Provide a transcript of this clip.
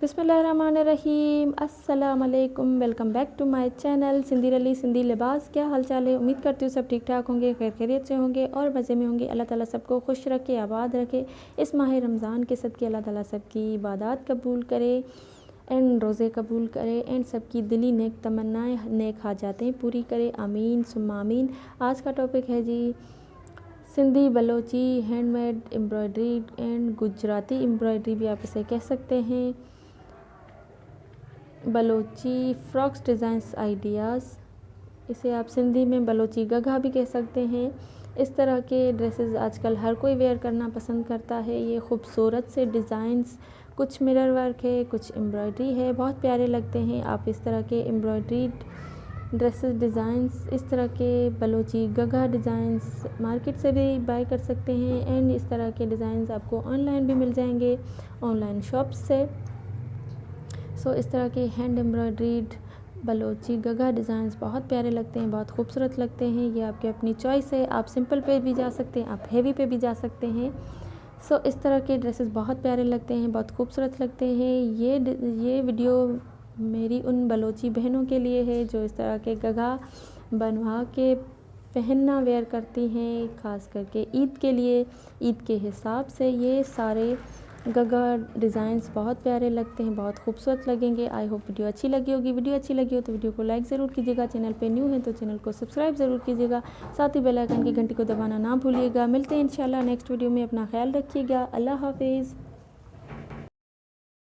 बिस्मिल्लाहिर्रहमानिर्रहीम, अस्सलाम वालेकुम। Welcome back to my channel Sindhi रली सिंधी लिबास। क्या हाल चाल है? उम्मीद करती हूँ सब ठीक ठाक होंगे, खैर खैरियत से होंगे और मज़े में होंगे। अल्लाह ताला सबको खुश रखे, आबाद रखे। इस माह रमज़ान के सदक़े अल्लाह ताला सबकी इबादत कबूल करे एंड रोज़े कबूल करे एंड सबकी दिली नेक तमन्नाएँ, नेक हाजातें पूरी करे। आमीन सुम्मा आमीन। आज का टॉपिक है जी Sindhi Balochi handmade embroidery and Gujarati embroidery भी आप इसे कह सकते हैं। बलोची फ्रॉक्स डिज़ाइंस आइडियाज़, इसे आप सिंधी में बलोची गगा भी कह सकते हैं। इस तरह के ड्रेसेस आजकल हर कोई वेयर करना पसंद करता है। ये खूबसूरत से डिज़ाइंस, कुछ मिरर वर्क है, कुछ एम्ब्रॉयडरी है, बहुत प्यारे लगते हैं। आप इस तरह के एम्ब्रॉयडरी ड्रेसेस डिज़ाइंस, इस तरह के बलोची गगा डिज़ाइंस मार्केट से भी बाय कर सकते हैं एंड इस तरह के डिज़ाइंस आपको ऑनलाइन भी मिल जाएंगे, ऑनलाइन शॉप्स से। सो इस तरह के हैंड एम्ब्रॉयड्रीड बलोची गगा डिज़ाइंस बहुत प्यारे लगते हैं, बहुत खूबसूरत लगते हैं। ये आपकी अपनी चॉइस है, आप सिंपल पे भी जा सकते हैं, आप हेवी पे भी जा सकते हैं। सो इस तरह के ड्रेसेस बहुत प्यारे लगते हैं, बहुत खूबसूरत लगते हैं। ये वीडियो मेरी उन बलोची बहनों के लिए है जो इस तरह के गगा बनवा के पहनना वेयर करती हैं, ख़ास करके ईद के लिए। ईद के हिसाब से ये सारे गगा डिज़ाइंस बहुत प्यारे लगते हैं, बहुत खूबसूरत लगेंगे। आई होप वीडियो अच्छी लगी होगी। वीडियो अच्छी लगी हो तो वीडियो को लाइक ज़रूर कीजिएगा। चैनल पे न्यू है तो चैनल को सब्सक्राइब ज़रूर कीजिएगा। साथ ही बेल आइकन की घंटी को दबाना ना भूलिएगा। मिलते हैं इंशाल्लाह नेक्स्ट वीडियो में। अपना ख्याल रखिएगा। अल्लाह हाफिज़।